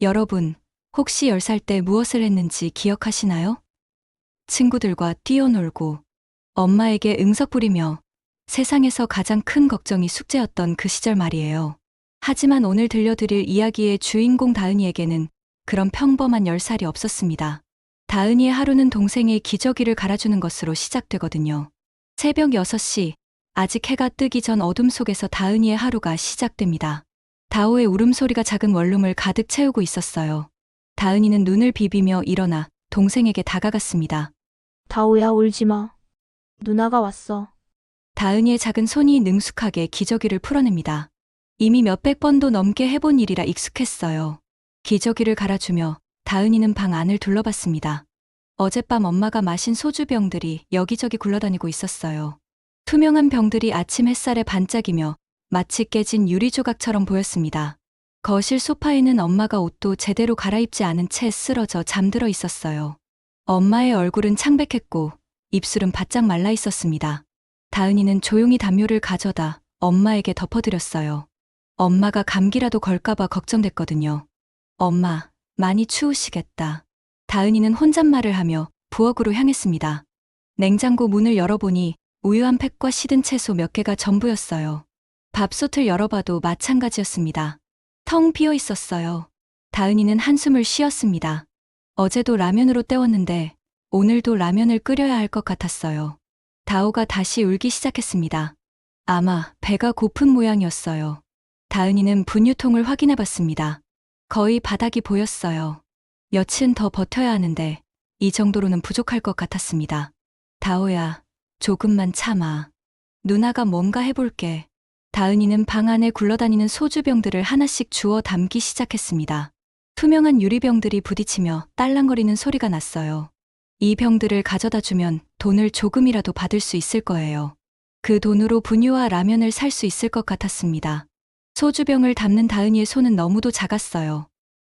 여러분, 혹시 10살 때 무엇을 했는지 기억하시나요? 친구들과 뛰어놀고 엄마에게 응석 부리며 세상에서 가장 큰 걱정이 숙제였던 그 시절 말이에요. 하지만 오늘 들려드릴 이야기의 주인공 다은이에게는 그런 평범한 10살이 없었습니다. 다은이의 하루는 동생의 기저귀를 갈아주는 것으로 시작되거든요. 새벽 6시, 아직 해가 뜨기 전 어둠 속에서 다은이의 하루가 시작됩니다. 다오의 울음소리가 작은 원룸을 가득 채우고 있었어요. 다은이는 눈을 비비며 일어나 동생에게 다가갔습니다. 다오야, 울지 마. 누나가 왔어. 다은이의 작은 손이 능숙하게 기저귀를 풀어냅니다. 이미 몇백 번도 넘게 해본 일이라 익숙했어요. 기저귀를 갈아주며 다은이는 방 안을 둘러봤습니다. 어젯밤 엄마가 마신 소주병들이 여기저기 굴러다니고 있었어요. 투명한 병들이 아침 햇살에 반짝이며 마치 깨진 유리 조각처럼 보였습니다. 거실 소파에는 엄마가 옷도 제대로 갈아입지 않은 채 쓰러져 잠들어 있었어요. 엄마의 얼굴은 창백했고 입술은 바짝 말라 있었습니다. 다은이는 조용히 담요를 가져다 엄마에게 덮어드렸어요. 엄마가 감기라도 걸까봐 걱정됐거든요. 엄마, 많이 추우시겠다. 다은이는 혼잣말을 하며 부엌으로 향했습니다. 냉장고 문을 열어보니 우유 한 팩과 시든 채소 몇 개가 전부였어요. 밥솥을 열어봐도 마찬가지였습니다. 텅 비어 있었어요. 다은이는 한숨을 쉬었습니다. 어제도 라면으로 때웠는데 오늘도 라면을 끓여야 할 것 같았어요. 다오가 다시 울기 시작했습니다. 아마 배가 고픈 모양이었어요. 다은이는 분유통을 확인해 봤습니다. 거의 바닥이 보였어요. 며칠은 더 버텨야 하는데 이 정도로는 부족할 것 같았습니다. 다오야, 조금만 참아. 누나가 뭔가 해볼게. 다은이는 방 안에 굴러다니는 소주병들을 하나씩 주워 담기 시작했습니다. 투명한 유리병들이 부딪히며 딸랑거리는 소리가 났어요. 이 병들을 가져다 주면 돈을 조금이라도 받을 수 있을 거예요. 그 돈으로 분유와 라면을 살 수 있을 것 같았습니다. 소주병을 담는 다은이의 손은 너무도 작았어요.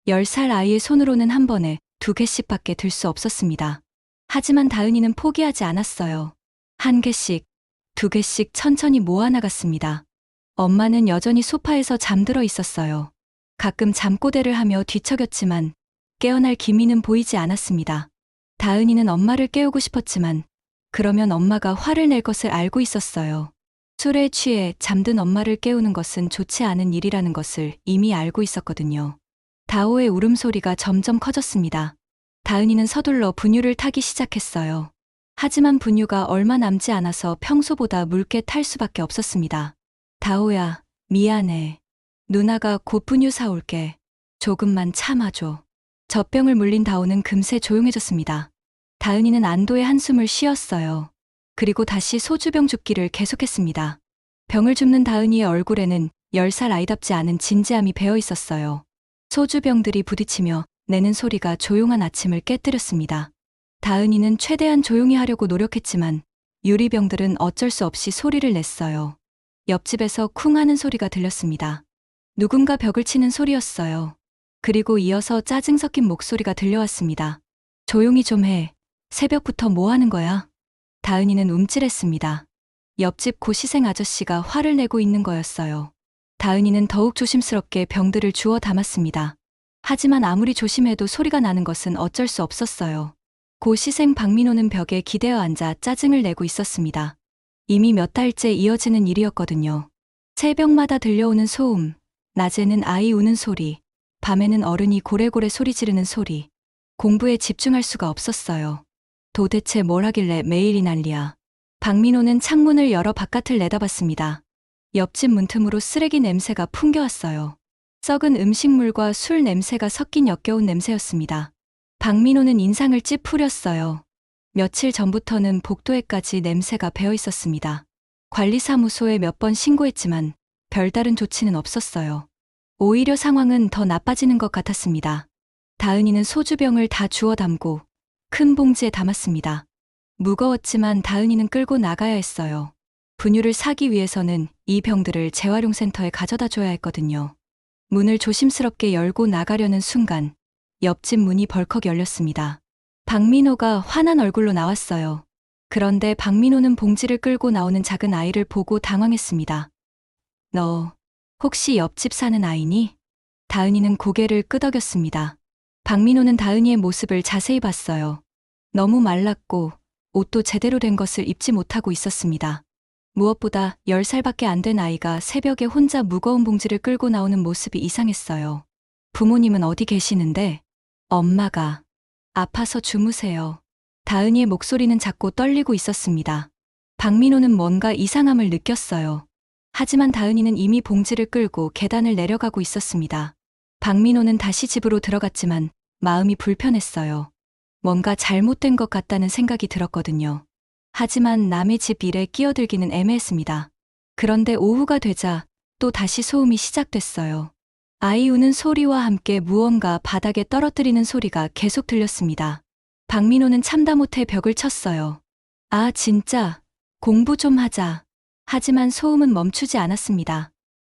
10살 아이의 손으로는 한 번에 2개씩밖에 들 수 없었습니다. 하지만 다은이는 포기하지 않았어요. 1개씩, 2개씩 천천히 모아나갔습니다. 엄마는 여전히 소파에서 잠들어 있었어요. 가끔 잠꼬대를 하며 뒤척였지만 깨어날 기미는 보이지 않았습니다. 다은이는 엄마를 깨우고 싶었지만 그러면 엄마가 화를 낼 것을 알고 있었어요. 술에 취해 잠든 엄마를 깨우는 것은 좋지 않은 일이라는 것을 이미 알고 있었거든요. 다오의 울음소리가 점점 커졌습니다. 다은이는 서둘러 분유를 타기 시작했어요. 하지만 분유가 얼마 남지 않아서 평소보다 묽게 탈 수밖에 없었습니다. 다오야, 미안해. 누나가 곧 분유 사올게. 조금만 참아줘. 젖병을 물린 다오는 금세 조용해졌습니다. 다은이는 안도의 한숨을 쉬었어요. 그리고 다시 소주병 줍기를 계속했습니다. 병을 줍는 다은이의 얼굴에는 10살 아이답지 않은 진지함이 배어 있었어요. 소주병들이 부딪히며 내는 소리가 조용한 아침을 깨뜨렸습니다. 다은이는 최대한 조용히 하려고 노력했지만 유리병들은 어쩔 수 없이 소리를 냈어요. 옆집에서 쿵 하는 소리가 들렸습니다. 누군가 벽을 치는 소리였어요. 그리고 이어서 짜증 섞인 목소리가 들려왔습니다. 조용히 좀 해. 새벽부터 뭐 하는 거야? 다은이는 움찔했습니다. 옆집 고시생 아저씨가 화를 내고 있는 거였어요. 다은이는 더욱 조심스럽게 병들을 주워 담았습니다. 하지만 아무리 조심해도 소리가 나는 것은 어쩔 수 없었어요. 고시생 박민호는 벽에 기대어 앉아 짜증을 내고 있었습니다. 이미 몇 달째 이어지는 일이었거든요. 새벽마다 들려오는 소음, 낮에는 아이 우는 소리, 밤에는 어른이 고래고래 소리 지르는 소리. 공부에 집중할 수가 없었어요. 도대체 뭘 하길래 매일 이 난리야. 박민호는 창문을 열어 바깥을 내다봤습니다. 옆집 문틈으로 쓰레기 냄새가 풍겨왔어요. 썩은 음식물과 술 냄새가 섞인 역겨운 냄새였습니다. 박민호는 인상을 찌푸렸어요. 며칠 전부터는 복도에까지 냄새가 배어 있었습니다. 관리사무소에 몇 번 신고했지만 별다른 조치는 없었어요. 오히려 상황은 더 나빠지는 것 같았습니다. 다은이는 소주병을 다 주워 담고 큰 봉지에 담았습니다. 무거웠지만 다은이는 끌고 나가야 했어요. 분유를 사기 위해서는 이 병들을 재활용센터에 가져다 줘야 했거든요. 문을 조심스럽게 열고 나가려는 순간 옆집 문이 벌컥 열렸습니다. 박민호가 화난 얼굴로 나왔어요. 그런데 박민호는 봉지를 끌고 나오는 작은 아이를 보고 당황했습니다. 너 혹시 옆집 사는 아이니? 다은이는 고개를 끄덕였습니다. 박민호는 다은이의 모습을 자세히 봤어요. 너무 말랐고 옷도 제대로 된 것을 입지 못하고 있었습니다. 무엇보다 10살밖에 안 된 아이가 새벽에 혼자 무거운 봉지를 끌고 나오는 모습이 이상했어요. 부모님은 어디 계시는데? 엄마가 아파서 주무세요. 다은이의 목소리는 작고 떨리고 있었습니다. 박민호는 뭔가 이상함을 느꼈어요. 하지만 다은이는 이미 봉지를 끌고 계단을 내려가고 있었습니다. 박민호는 다시 집으로 들어갔지만 마음이 불편했어요. 뭔가 잘못된 것 같다는 생각이 들었거든요. 하지만 남의 집 일에 끼어들기는 애매했습니다. 그런데 오후가 되자 또 다시 소음이 시작됐어요. 아이 우는 소리와 함께 무언가 바닥에 떨어뜨리는 소리가 계속 들렸습니다. 박민호는 참다 못해 벽을 쳤어요. 아, 진짜 공부 좀 하자. 하지만 소음은 멈추지 않았습니다.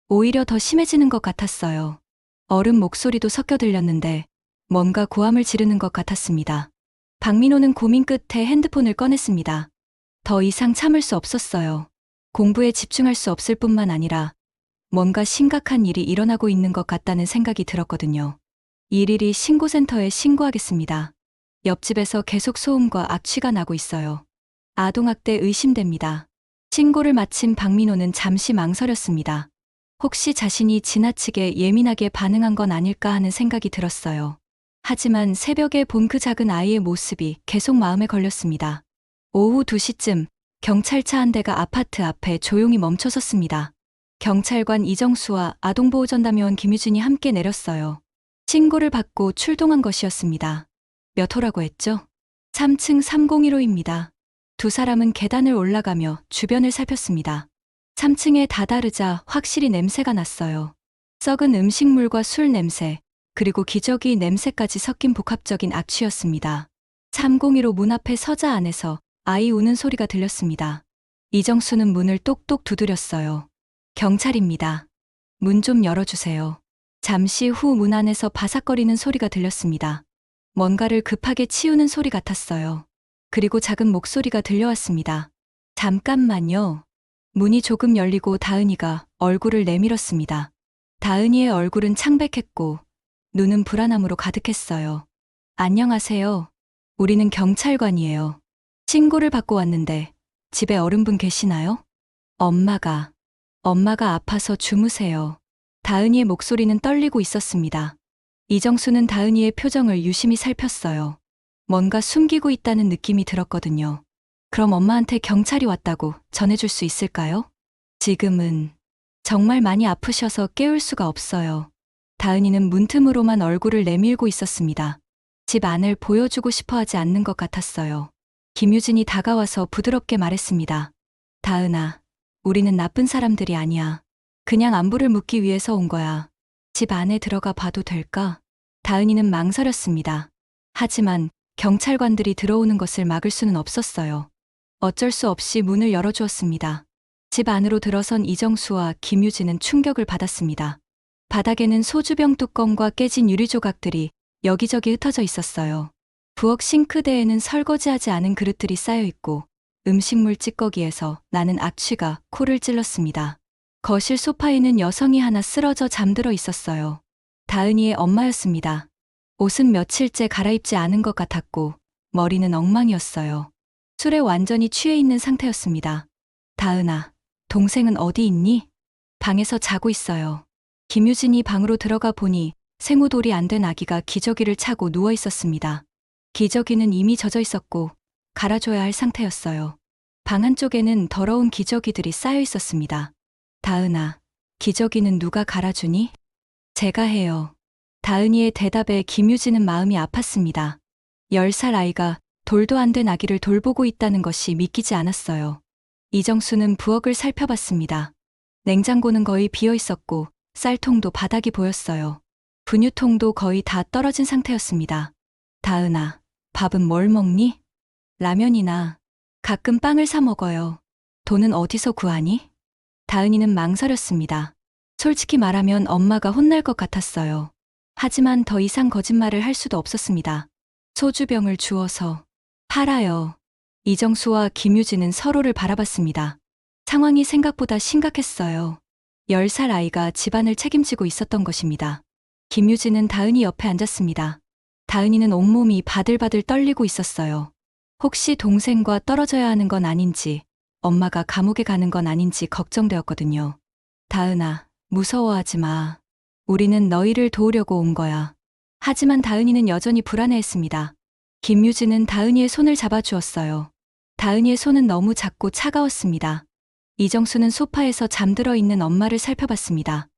오히려 더 심해지는 것 같았어요. 어른 목소리도 섞여 들렸는데 뭔가 고함을 지르는 것 같았습니다. 박민호는 고민 끝에 핸드폰을 꺼냈습니다. 더 이상 참을 수 없었어요. 공부에 집중할 수 없을 뿐만 아니라 뭔가 심각한 일이 일어나고 있는 것 같다는 생각이 들었거든요. 일일이 신고센터에 신고하겠습니다. 옆집에서 계속 소음과 악취가 나고 있어요. 아동학대 의심됩니다. 신고를 마친 박민호는 잠시 망설였습니다. 혹시 자신이 지나치게 예민하게 반응한 건 아닐까 하는 생각이 들었어요. 하지만 새벽에 본 그 작은 아이의 모습이 계속 마음에 걸렸습니다. 오후 2시쯤 경찰차 한 대가 아파트 앞에 조용히 멈춰섰습니다. 경찰관 이정수와 아동보호전담요원 김유진이 함께 내렸어요. 신고를 받고 출동한 것이었습니다. 몇 호라고 했죠? 3층 301호입니다. 두 사람은 계단을 올라가며 주변을 살폈습니다. 3층에 다다르자 확실히 냄새가 났어요. 썩은 음식물과 술 냄새, 그리고 기저귀 냄새까지 섞인 복합적인 악취였습니다. 301호 문 앞에 서자 안에서 아이 우는 소리가 들렸습니다. 이정수는 문을 똑똑 두드렸어요. 경찰입니다. 문 좀 열어주세요. 잠시 후 문 안에서 바삭거리는 소리가 들렸습니다. 뭔가를 급하게 치우는 소리 같았어요. 그리고 작은 목소리가 들려왔습니다. 잠깐만요. 문이 조금 열리고 다은이가 얼굴을 내밀었습니다. 다은이의 얼굴은 창백했고 눈은 불안함으로 가득했어요. 안녕하세요. 우리는 경찰관이에요. 신고를 받고 왔는데 집에 어른분 계시나요? 엄마가 아파서 주무세요. 다은이의 목소리는 떨리고 있었습니다. 이정수는 다은이의 표정을 유심히 살폈어요. 뭔가 숨기고 있다는 느낌이 들었거든요. 그럼 엄마한테 경찰이 왔다고 전해줄 수 있을까요? 지금은 정말 많이 아프셔서 깨울 수가 없어요. 다은이는 문틈으로만 얼굴을 내밀고 있었습니다. 집 안을 보여주고 싶어 하지 않는 것 같았어요. 김유진이 다가와서 부드럽게 말했습니다. 다은아, 우리는 나쁜 사람들이 아니야. 그냥 안부를 묻기 위해서 온 거야. 집 안에 들어가 봐도 될까? 다은이는 망설였습니다. 하지만 경찰관들이 들어오는 것을 막을 수는 없었어요. 어쩔 수 없이 문을 열어주었습니다. 집 안으로 들어선 이정수와 김유진은 충격을 받았습니다. 바닥에는 소주병 뚜껑과 깨진 유리 조각들이 여기저기 흩어져 있었어요. 부엌 싱크대에는 설거지하지 않은 그릇들이 쌓여 있고 음식물 찌꺼기에서 나는 악취가 코를 찔렀습니다. 거실 소파에는 여성이 하나 쓰러져 잠들어 있었어요. 다은이의 엄마였습니다. 옷은 며칠째 갈아입지 않은 것 같았고 머리는 엉망이었어요. 술에 완전히 취해 있는 상태였습니다. 다은아, 동생은 어디 있니? 방에서 자고 있어요. 김유진이 방으로 들어가 보니 생후돌이 안 된 아기가 기저귀를 차고 누워 있었습니다. 기저귀는 이미 젖어 있었고 갈아줘야 할 상태였어요. 방 한쪽에는 더러운 기저귀들이 쌓여 있었습니다. 다은아, 기저귀는 누가 갈아주니? 제가 해요. 다은이의 대답에 김유진은 마음이 아팠습니다. 10살 아이가 돌도 안 된 아기를 돌보고 있다는 것이 믿기지 않았어요. 이정수는 부엌을 살펴봤습니다. 냉장고는 거의 비어 있었고 쌀통도 바닥이 보였어요. 분유통도 거의 다 떨어진 상태였습니다. 다은아, 밥은 뭘 먹니? 라면이나 가끔 빵을 사 먹어요. 돈은 어디서 구하니? 다은이는 망설였습니다. 솔직히 말하면 엄마가 혼날 것 같았어요. 하지만 더 이상 거짓말을 할 수도 없었습니다. 소주병을 주워서 팔아요. 이정수와 김유진은 서로를 바라봤습니다. 상황이 생각보다 심각했어요. 10살 아이가 집안을 책임지고 있었던 것입니다. 김유진은 다은이 옆에 앉았습니다. 다은이는 온몸이 바들바들 떨리고 있었어요. 혹시 동생과 떨어져야 하는 건 아닌지, 엄마가 감옥에 가는 건 아닌지 걱정되었거든요. 다은아, 무서워하지 마. 우리는 너희를 도우려고 온 거야. 하지만 다은이는 여전히 불안해했습니다. 김유진은 다은이의 손을 잡아주었어요. 다은이의 손은 너무 작고 차가웠습니다. 이정수는 소파에서 잠들어 있는 엄마를 살펴봤습니다.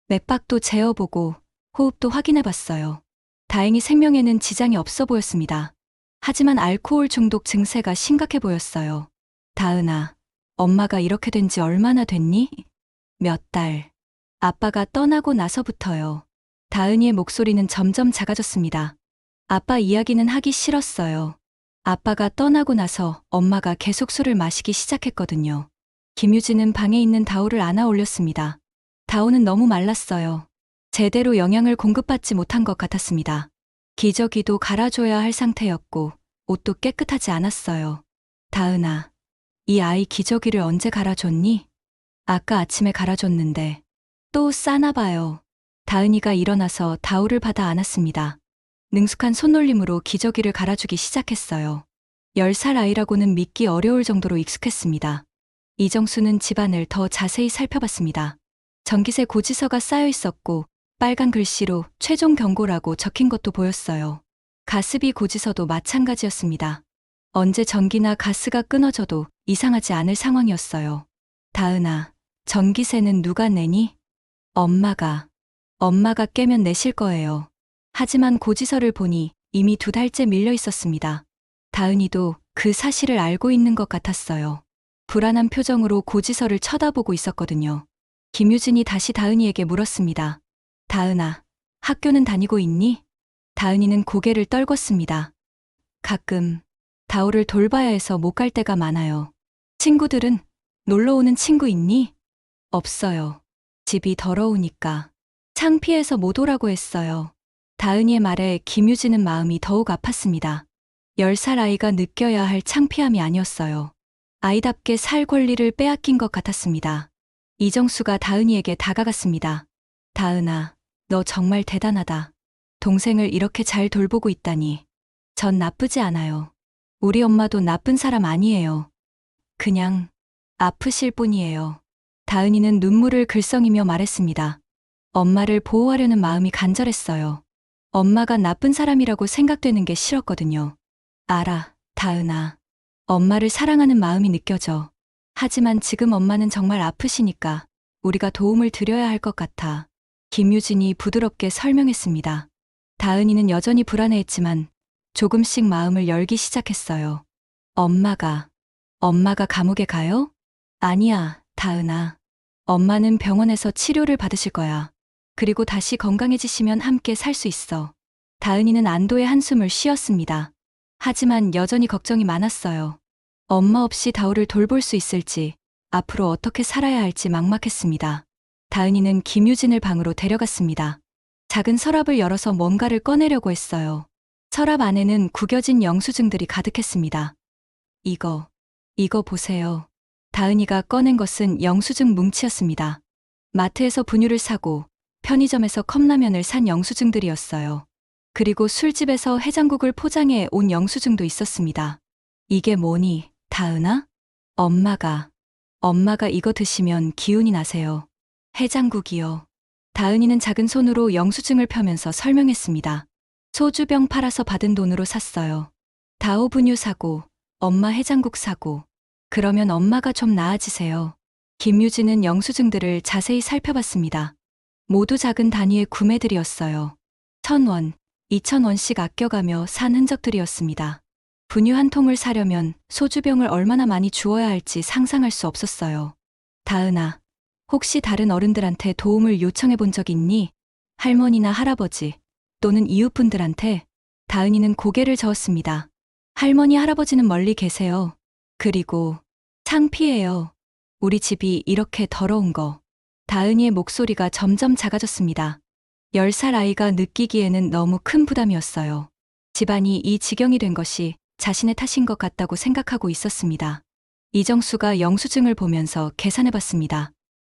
맥박도 재어보고 호흡도 확인해봤어요. 다행히 생명에는 지장이 없어 보였습니다. 하지만 알코올 중독 증세가 심각해 보였어요. 다은아, 엄마가 이렇게 된 지 얼마나 됐니? 몇 달. 아빠가 떠나고 나서부터요. 다은이의 목소리는 점점 작아졌습니다. 아빠 이야기는 하기 싫었어요. 아빠가 떠나고 나서 엄마가 계속 술을 마시기 시작했거든요. 김유진은 방에 있는 다오를 안아 올렸습니다. 다오는 너무 말랐어요. 제대로 영양을 공급받지 못한 것 같았습니다. 기저귀도 갈아줘야 할 상태였고 옷도 깨끗하지 않았어요. 다은아, 이 아이 기저귀를 언제 갈아줬니? 아까 아침에 갈아줬는데 또 싸나 봐요. 다은이가 일어나서 다오를 받아 안았습니다. 능숙한 손놀림으로 기저귀를 갈아주기 시작했어요. 10살 아이라고는 믿기 어려울 정도로 익숙했습니다. 이정수는 집안을 더 자세히 살펴봤습니다. 전기세 고지서가 쌓여 있었고 빨간 글씨로 최종 경고라고 적힌 것도 보였어요. 가스비 고지서도 마찬가지였습니다. 언제 전기나 가스가 끊어져도 이상하지 않을 상황이었어요. 다은아, 전기세는 누가 내니? 엄마가 깨면 내실 거예요. 하지만 고지서를 보니 이미 2달째 밀려 있었습니다. 다은이도 그 사실을 알고 있는 것 같았어요. 불안한 표정으로 고지서를 쳐다보고 있었거든요. 김유진이 다시 다은이에게 물었습니다. 다은아, 학교는 다니고 있니? 다은이는 고개를 떨궜습니다. 가끔 다오를 돌봐야 해서 못 갈 때가 많아요. 친구들은 놀러 오는 친구 있니? 없어요. 집이 더러우니까. 창피해서 못 오라고 했어요. 다은이의 말에 김유진은 마음이 더욱 아팠습니다. 10살 아이가 느껴야 할 창피함이 아니었어요. 아이답게 살 권리를 빼앗긴 것 같았습니다. 이정수가 다은이에게 다가갔습니다. 다은아, 너 정말 대단하다. 동생을 이렇게 잘 돌보고 있다니. 전 나쁘지 않아요. 우리 엄마도 나쁜 사람 아니에요. 그냥 아프실 뿐이에요. 다은이는 눈물을 글썽이며 말했습니다. 엄마를 보호하려는 마음이 간절했어요. 엄마가 나쁜 사람이라고 생각되는 게 싫었거든요. 알아, 다은아. 엄마를 사랑하는 마음이 느껴져. 하지만 지금 엄마는 정말 아프시니까 우리가 도움을 드려야 할 것 같아. 김유진이 부드럽게 설명했습니다. 다은이는 여전히 불안해했지만 조금씩 마음을 열기 시작했어요. 엄마가 감옥에 가요? 아니야, 다은아. 엄마는 병원에서 치료를 받으실 거야. 그리고 다시 건강해지시면 함께 살 수 있어. 다은이는 안도의 한숨을 쉬었습니다. 하지만 여전히 걱정이 많았어요. 엄마 없이 다오를 돌볼 수 있을지, 앞으로 어떻게 살아야 할지 막막했습니다. 다은이는 김유진을 방으로 데려갔습니다. 작은 서랍을 열어서 뭔가를 꺼내려고 했어요. 서랍 안에는 구겨진 영수증들이 가득했습니다. 이거 보세요. 다은이가 꺼낸 것은 영수증 뭉치였습니다. 마트에서 분유를 사고 편의점에서 컵라면을 산 영수증들이었어요. 그리고 술집에서 해장국을 포장해 온 영수증도 있었습니다. 이게 뭐니, 다은아? 엄마가 이거 드시면 기운이 나세요. 해장국이요. 다은이는 작은 손으로 영수증을 펴면서 설명했습니다. 소주병 팔아서 받은 돈으로 샀어요. 다오 분유 사고, 엄마 해장국 사고. 그러면 엄마가 좀 나아지세요. 김유진은 영수증들을 자세히 살펴봤습니다. 모두 작은 단위의 구매들이었어요. 1,000원, 2,000원씩 아껴가며 산 흔적들이었습니다. 분유 한 통을 사려면 소주병을 얼마나 많이 주어야 할지 상상할 수 없었어요. 다은아, 혹시 다른 어른들한테 도움을 요청해 본 적 있니? 할머니나 할아버지, 또는 이웃분들한테? 다은이는 고개를 저었습니다. 할머니, 할아버지는 멀리 계세요. 그리고 창피해요. 우리 집이 이렇게 더러운 거. 다은이의 목소리가 점점 작아졌습니다. 10살 아이가 느끼기에는 너무 큰 부담이었어요. 집안이 이 지경이 된 것이 자신의 탓인 것 같다고 생각하고 있었습니다. 이정수가 영수증을 보면서 계산해봤습니다.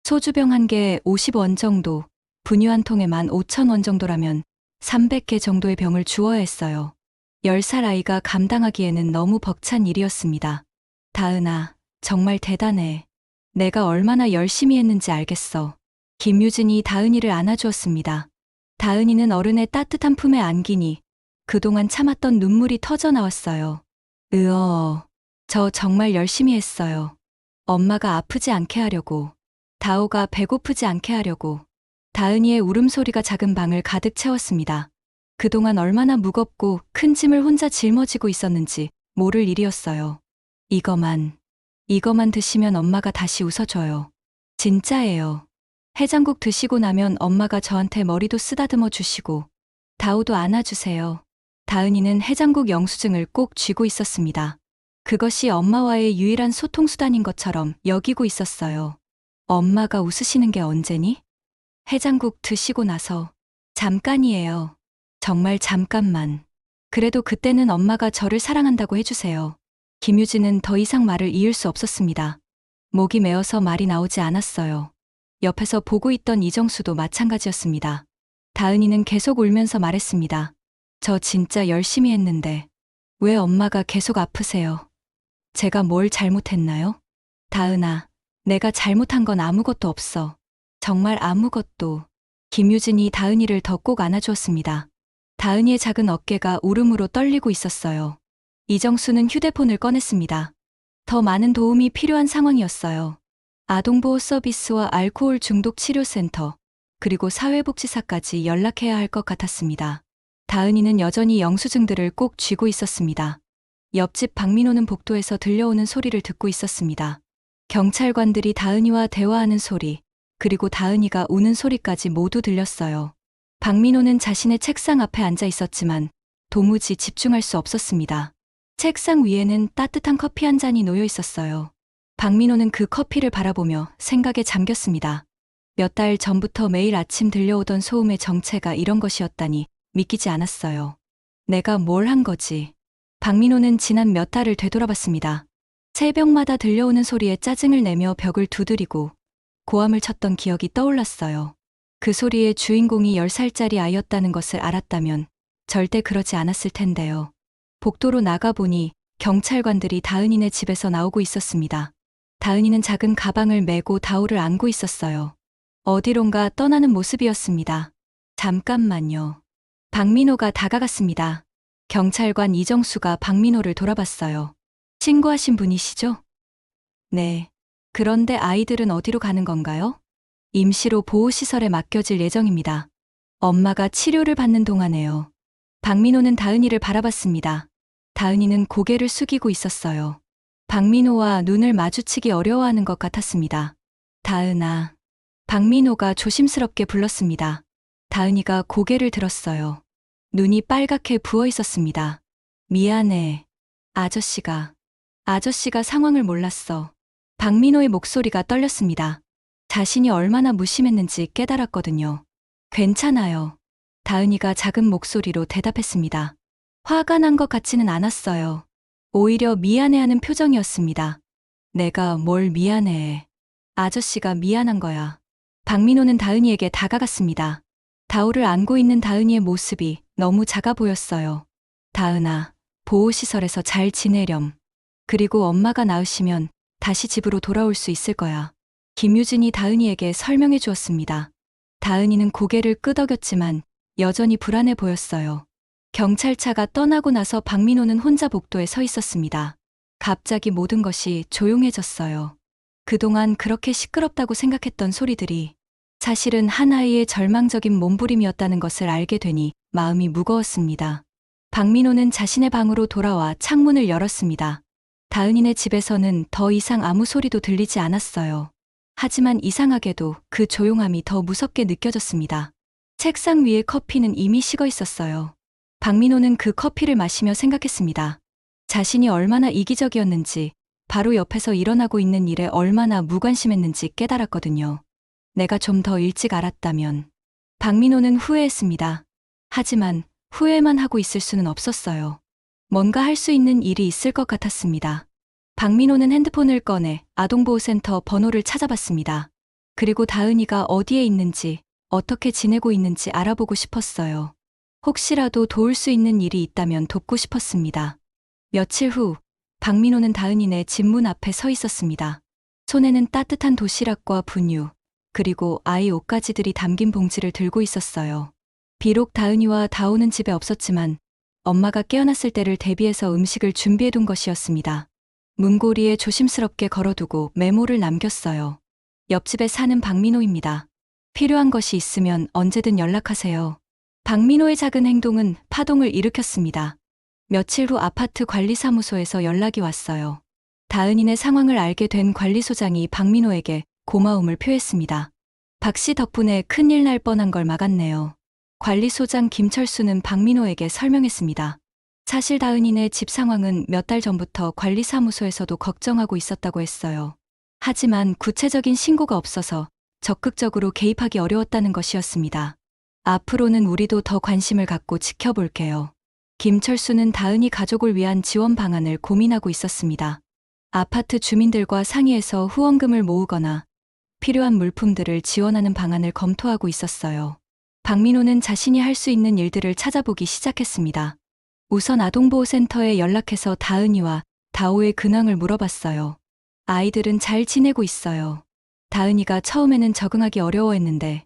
소주병 한 개에 50원 정도, 분유 한 통에 15,000원 정도라면 300개 정도의 병을 주어야 했어요. 10살 아이가 감당하기에는 너무 벅찬 일이었습니다. 다은아, 정말 대단해. 내가 얼마나 열심히 했는지 알겠어. 김유진이 다은이를 안아주었습니다. 다은이는 어른의 따뜻한 품에 안기니 그동안 참았던 눈물이 터져 나왔어요. 저 정말 열심히 했어요. 엄마가 아프지 않게 하려고, 다오가 배고프지 않게 하려고. 다은이의 울음소리가 작은 방을 가득 채웠습니다. 그동안 얼마나 무겁고 큰 짐을 혼자 짊어지고 있었는지 모를 일이었어요. 이거만 드시면 엄마가 다시 웃어줘요. 진짜예요. 해장국 드시고 나면 엄마가 저한테 머리도 쓰다듬어 주시고, 다오도 안아주세요. 다은이는 해장국 영수증을 꼭 쥐고 있었습니다. 그것이 엄마와의 유일한 소통수단인 것처럼 여기고 있었어요. 엄마가 웃으시는 게 언제니? 해장국 드시고 나서. 잠깐이에요. 정말 잠깐만. 그래도 그때는 엄마가 저를 사랑한다고 해주세요. 김유진은 더 이상 말을 이을 수 없었습니다. 목이 메어서 말이 나오지 않았어요. 옆에서 보고 있던 이정수도 마찬가지였습니다. 다은이는 계속 울면서 말했습니다. 저 진짜 열심히 했는데 왜 엄마가 계속 아프세요? 제가 뭘 잘못했나요? 다은아, 내가 잘못한 건 아무것도 없어. 정말 아무것도. 김유진이 다은이를 더 꼭 안아주었습니다. 다은이의 작은 어깨가 울음으로 떨리고 있었어요. 이정수는 휴대폰을 꺼냈습니다. 더 많은 도움이 필요한 상황이었어요. 아동보호 서비스와 알코올 중독 치료센터, 그리고 사회복지사까지 연락해야 할 것 같았습니다. 다은이는 여전히 영수증들을 꼭 쥐고 있었습니다. 옆집 박민호는 복도에서 들려오는 소리를 듣고 있었습니다. 경찰관들이 다은이와 대화하는 소리, 그리고 다은이가 우는 소리까지 모두 들렸어요. 박민호는 자신의 책상 앞에 앉아 있었지만 도무지 집중할 수 없었습니다. 책상 위에는 따뜻한 커피 한 잔이 놓여 있었어요. 박민호는 그 커피를 바라보며 생각에 잠겼습니다. 몇 달 전부터 매일 아침 들려오던 소음의 정체가 이런 것이었다니 믿기지 않았어요. 내가 뭘 한 거지? 박민호는 지난 몇 달을 되돌아봤습니다. 새벽마다 들려오는 소리에 짜증을 내며 벽을 두드리고 고함을 쳤던 기억이 떠올랐어요. 그 소리의 주인공이 10살짜리 아이였다는 것을 알았다면 절대 그러지 않았을 텐데요. 복도로 나가보니 경찰관들이 다은이네 집에서 나오고 있었습니다. 다은이는 작은 가방을 메고 다오를 안고 있었어요. 어디론가 떠나는 모습이었습니다. 잠깐만요. 박민호가 다가갔습니다. 경찰관 이정수가 박민호를 돌아봤어요. 신고하신 분이시죠? 네. 그런데 아이들은 어디로 가는 건가요? 임시로 보호시설에 맡겨질 예정입니다. 엄마가 치료를 받는 동안에요. 박민호는 다은이를 바라봤습니다. 다은이는 고개를 숙이고 있었어요. 박민호와 눈을 마주치기 어려워하는 것 같았습니다. 다은아. 박민호가 조심스럽게 불렀습니다. 다은이가 고개를 들었어요. 눈이 빨갛게 부어 있었습니다. 미안해. 아저씨가 상황을 몰랐어. 박민호의 목소리가 떨렸습니다. 자신이 얼마나 무심했는지 깨달았거든요. 괜찮아요. 다은이가 작은 목소리로 대답했습니다. 화가 난 것 같지는 않았어요. 오히려 미안해하는 표정이었습니다. 내가 뭘 미안해해. 아저씨가 미안한 거야. 박민호는 다은이에게 다가갔습니다. 다오를 안고 있는 다은이의 모습이 너무 작아 보였어요. 다은아, 보호시설에서 잘 지내렴. 그리고 엄마가 나으시면 다시 집으로 돌아올 수 있을 거야. 김유진이 다은이에게 설명해 주었습니다. 다은이는 고개를 끄덕였지만 여전히 불안해 보였어요. 경찰차가 떠나고 나서 박민호는 혼자 복도에 서 있었습니다. 갑자기 모든 것이 조용해졌어요. 그동안 그렇게 시끄럽다고 생각했던 소리들이 사실은 한 아이의 절망적인 몸부림이었다는 것을 알게 되니 마음이 무거웠습니다. 박민호는 자신의 방으로 돌아와 창문을 열었습니다. 다은이네 집에서는 더 이상 아무 소리도 들리지 않았어요. 하지만 이상하게도 그 조용함이 더 무섭게 느껴졌습니다. 책상 위에 커피는 이미 식어 있었어요. 박민호는 그 커피를 마시며 생각했습니다. 자신이 얼마나 이기적이었는지, 바로 옆에서 일어나고 있는 일에 얼마나 무관심했는지 깨달았거든요. 내가 좀 더 일찍 알았다면. 박민호는 후회했습니다. 하지만 후회만 하고 있을 수는 없었어요. 뭔가 할 수 있는 일이 있을 것 같았습니다. 박민호는 핸드폰을 꺼내 아동보호센터 번호를 찾아봤습니다. 그리고 다은이가 어디에 있는지, 어떻게 지내고 있는지 알아보고 싶었어요. 혹시라도 도울 수 있는 일이 있다면 돕고 싶었습니다. 며칠 후, 박민호는 다은이네 집 문 앞에 서 있었습니다. 손에는 따뜻한 도시락과 분유, 그리고 아이 옷가지들이 담긴 봉지를 들고 있었어요. 비록 다은이와 다오는 집에 없었지만 엄마가 깨어났을 때를 대비해서 음식을 준비해둔 것이었습니다. 문고리에 조심스럽게 걸어두고 메모를 남겼어요. 옆집에 사는 박민호입니다. 필요한 것이 있으면 언제든 연락하세요. 박민호의 작은 행동은 파동을 일으켰습니다. 며칠 후 아파트 관리사무소에서 연락이 왔어요. 다은이네 상황을 알게 된 관리소장이 박민호에게 고마움을 표했습니다. 박 씨 덕분에 큰일 날 뻔한 걸 막았네요. 관리소장 김철수는 박민호에게 설명했습니다. 사실 다은이네 집 상황은 몇 달 전부터 관리사무소에서도 걱정하고 있었다고 했어요. 하지만 구체적인 신고가 없어서 적극적으로 개입하기 어려웠다는 것이었습니다. 앞으로는 우리도 더 관심을 갖고 지켜볼게요. 김철수는 다은이 가족을 위한 지원 방안을 고민하고 있었습니다. 아파트 주민들과 상의해서 후원금을 모으거나 필요한 물품들을 지원하는 방안을 검토하고 있었어요. 박민호는 자신이 할 수 있는 일들을 찾아보기 시작했습니다. 우선 아동보호센터에 연락해서 다은이와 다오의 근황을 물어봤어요. 아이들은 잘 지내고 있어요. 다은이가 처음에는 적응하기 어려워했는데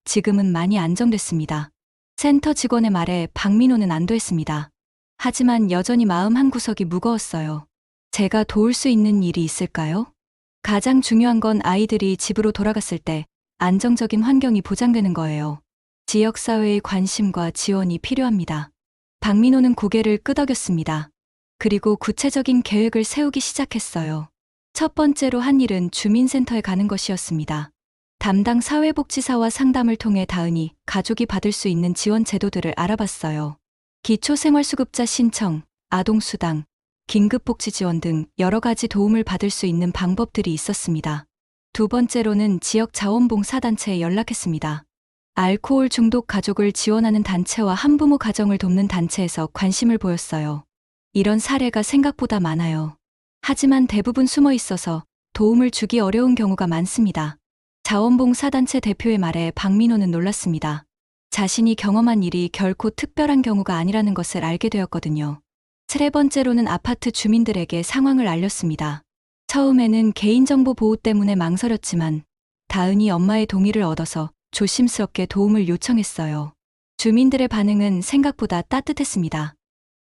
지금은 많이 안정됐습니다. 센터 직원의 말에 박민호는 안도했습니다. 하지만 여전히 마음 한구석이 무거웠어요. 제가 도울 수 있는 일이 있을까요? 가장 중요한 건 아이들이 집으로 돌아갔을 때 안정적인 환경이 보장되는 거예요. 지역사회의 관심과 지원이 필요합니다. 박민호는 고개를 끄덕였습니다. 그리고 구체적인 계획을 세우기 시작했어요. 첫 번째로 한 일은 주민센터에 가는 것이었습니다. 담당 사회복지사와 상담을 통해 다은이 가족이 받을 수 있는 지원 제도들을 알아봤어요. 기초생활수급자 신청, 아동수당, 긴급복지 지원 등 여러 가지 도움을 받을 수 있는 방법들이 있었습니다. 두 번째로는 지역 자원봉사단체에 연락했습니다. 알코올 중독 가족을 지원하는 단체와 한부모 가정을 돕는 단체에서 관심을 보였어요. 이런 사례가 생각보다 많아요. 하지만 대부분 숨어 있어서 도움을 주기 어려운 경우가 많습니다. 자원봉사단체 대표의 말에 박민호는 놀랐습니다. 자신이 경험한 일이 결코 특별한 경우가 아니라는 것을 알게 되었거든요. 세 번째로는 아파트 주민들에게 상황을 알렸습니다. 처음에는 개인정보 보호 때문에 망설였지만 다은이 엄마의 동의를 얻어서 조심스럽게 도움을 요청했어요. 주민들의 반응은 생각보다 따뜻했습니다.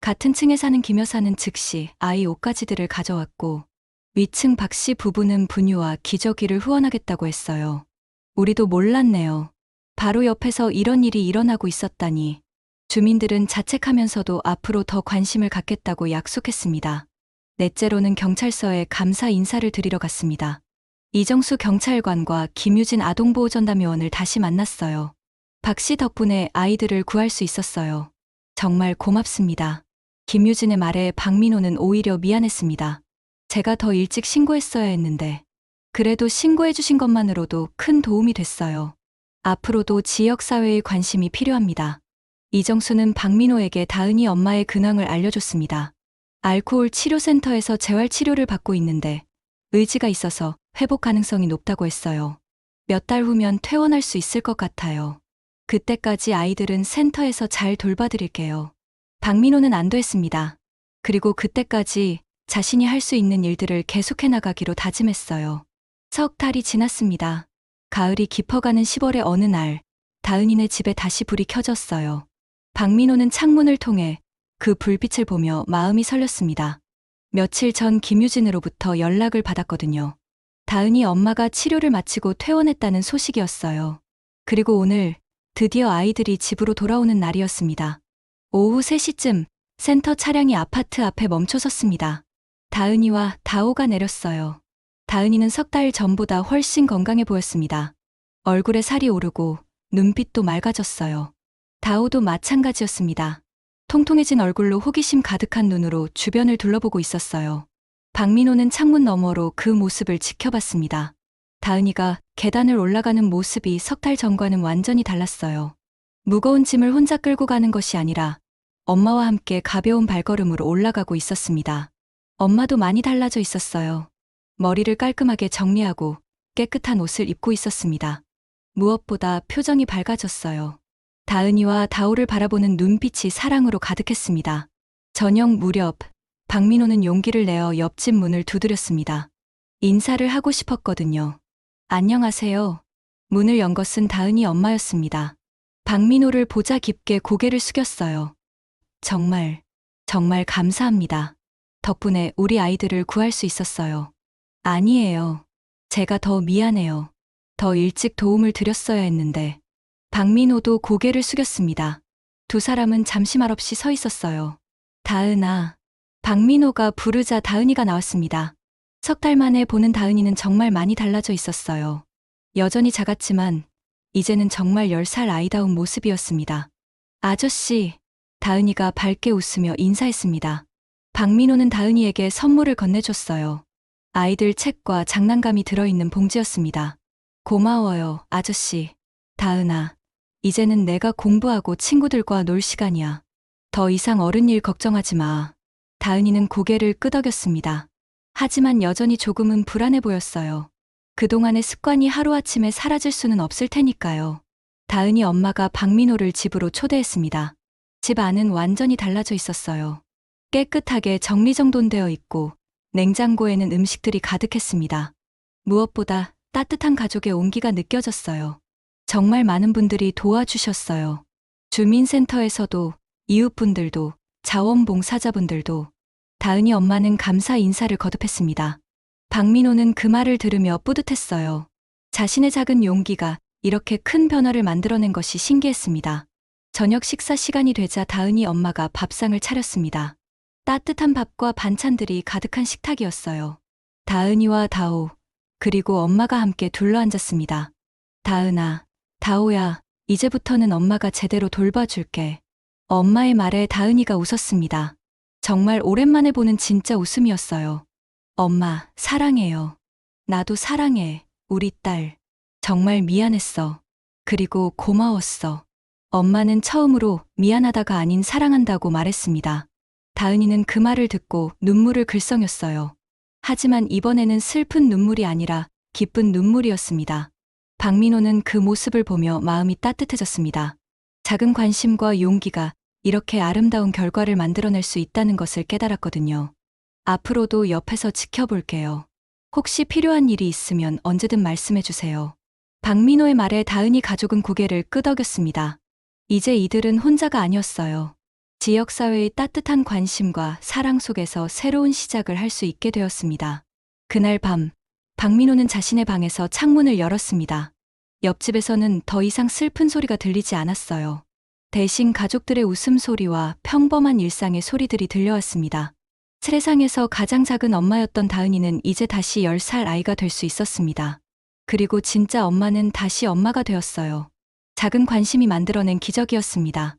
같은 층에 사는 김 여사는 즉시 아이 옷가지들을 가져왔고 위층 박 씨 부부는 분유와 기저귀를 후원하겠다고 했어요. 우리도 몰랐네요. 바로 옆에서 이런 일이 일어나고 있었다니. 주민들은 자책하면서도 앞으로 더 관심을 갖겠다고 약속했습니다. 넷째로는 경찰서에 감사 인사를 드리러 갔습니다. 이정수 경찰관과 김유진 아동보호전담요원을 다시 만났어요. 박 씨 덕분에 아이들을 구할 수 있었어요. 정말 고맙습니다. 김유진의 말에 박민호는 오히려 미안했습니다. 제가 더 일찍 신고했어야 했는데. 그래도 신고해 주신 것만으로도 큰 도움이 됐어요. 앞으로도 지역사회의 관심이 필요합니다. 이정수는 박민호에게 다은이 엄마의 근황을 알려줬습니다. 알코올 치료센터에서 재활치료를 받고 있는데 의지가 있어서 회복 가능성이 높다고 했어요. 몇 달 후면 퇴원할 수 있을 것 같아요. 그때까지 아이들은 센터에서 잘 돌봐드릴게요. 박민호는 안도했습니다. 그리고 그때까지 자신이 할 수 있는 일들을 계속해 나가기로 다짐했어요. 석 달이 지났습니다. 가을이 깊어가는 10월의 어느 날, 다은이네 집에 다시 불이 켜졌어요. 박민호는 창문을 통해 그 불빛을 보며 마음이 설렸습니다. 며칠 전 김유진으로부터 연락을 받았거든요. 다은이 엄마가 치료를 마치고 퇴원했다는 소식이었어요. 그리고 오늘 드디어 아이들이 집으로 돌아오는 날이었습니다. 오후 3시쯤 센터 차량이 아파트 앞에 멈춰 섰습니다. 다은이와 다오가 내렸어요. 다은이는 석 달 전보다 훨씬 건강해 보였습니다. 얼굴에 살이 오르고 눈빛도 맑아졌어요. 다오도 마찬가지였습니다. 통통해진 얼굴로 호기심 가득한 눈으로 주변을 둘러보고 있었어요. 박민호는 창문 너머로 그 모습을 지켜봤습니다. 다은이가 계단을 올라가는 모습이 석 달 전과는 완전히 달랐어요. 무거운 짐을 혼자 끌고 가는 것이 아니라 엄마와 함께 가벼운 발걸음으로 올라가고 있었습니다. 엄마도 많이 달라져 있었어요. 머리를 깔끔하게 정리하고 깨끗한 옷을 입고 있었습니다. 무엇보다 표정이 밝아졌어요. 다은이와 다오를 바라보는 눈빛이 사랑으로 가득했습니다. 저녁 무렵, 박민호는 용기를 내어 옆집 문을 두드렸습니다. 인사를 하고 싶었거든요. 안녕하세요. 문을 연 것은 다은이 엄마였습니다. 박민호를 보자 깊게 고개를 숙였어요. 정말 감사합니다. 덕분에 우리 아이들을 구할 수 있었어요. 아니에요. 제가 더 미안해요. 더 일찍 도움을 드렸어야 했는데. 박민호도 고개를 숙였습니다. 두 사람은 잠시 말없이 서 있었어요. 다은아. 박민호가 부르자 다은이가 나왔습니다. 석 달 만에 보는 다은이는 정말 많이 달라져 있었어요. 여전히 작았지만 이제는 정말 10살 아이다운 모습이었습니다. 아저씨. 다은이가 밝게 웃으며 인사했습니다. 박민호는 다은이에게 선물을 건네줬어요. 아이들 책과 장난감이 들어있는 봉지였습니다. 고마워요, 아저씨. 다은아, 이제는 내가 공부하고 친구들과 놀 시간이야. 더 이상 어른 일 걱정하지 마. 다은이는 고개를 끄덕였습니다. 하지만 여전히 조금은 불안해 보였어요. 그동안의 습관이 하루아침에 사라질 수는 없을 테니까요. 다은이 엄마가 박민호를 집으로 초대했습니다. 집 안은 완전히 달라져 있었어요. 깨끗하게 정리정돈되어 있고 냉장고에는 음식들이 가득했습니다. 무엇보다 따뜻한 가족의 온기가 느껴졌어요. 정말 많은 분들이 도와주셨어요. 주민센터에서도, 이웃분들도, 자원봉사자분들도. 다은이 엄마는 감사 인사를 거듭했습니다. 박민호는 그 말을 들으며 뿌듯했어요. 자신의 작은 용기가 이렇게 큰 변화를 만들어낸 것이 신기했습니다. 저녁 식사 시간이 되자 다은이 엄마가 밥상을 차렸습니다. 따뜻한 밥과 반찬들이 가득한 식탁이었어요. 다은이와 다오, 그리고 엄마가 함께 둘러앉았습니다. 다은아, 다오야, 이제부터는 엄마가 제대로 돌봐줄게. 엄마의 말에 다은이가 웃었습니다. 정말 오랜만에 보는 진짜 웃음이었어요. 엄마, 사랑해요. 나도 사랑해, 우리 딸. 정말 미안했어. 그리고 고마웠어. 엄마는 처음으로 미안하다가 아닌 사랑한다고 말했습니다. 다은이는 그 말을 듣고 눈물을 글썽였어요. 하지만 이번에는 슬픈 눈물이 아니라 기쁜 눈물이었습니다. 박민호는 그 모습을 보며 마음이 따뜻해졌습니다. 작은 관심과 용기가 이렇게 아름다운 결과를 만들어낼 수 있다는 것을 깨달았거든요. 앞으로도 옆에서 지켜볼게요. 혹시 필요한 일이 있으면 언제든 말씀해주세요. 박민호의 말에 다은이 가족은 고개를 끄덕였습니다. 이제 이들은 혼자가 아니었어요. 지역사회의 따뜻한 관심과 사랑 속에서 새로운 시작을 할 수 있게 되었습니다. 그날 밤, 박민호는 자신의 방에서 창문을 열었습니다. 옆집에서는 더 이상 슬픈 소리가 들리지 않았어요. 대신 가족들의 웃음소리와 평범한 일상의 소리들이 들려왔습니다. 세상에서 가장 작은 엄마였던 다은이는 이제 다시 10살 아이가 될 수 있었습니다. 그리고 진짜 엄마는 다시 엄마가 되었어요. 작은 관심이 만들어낸 기적이었습니다.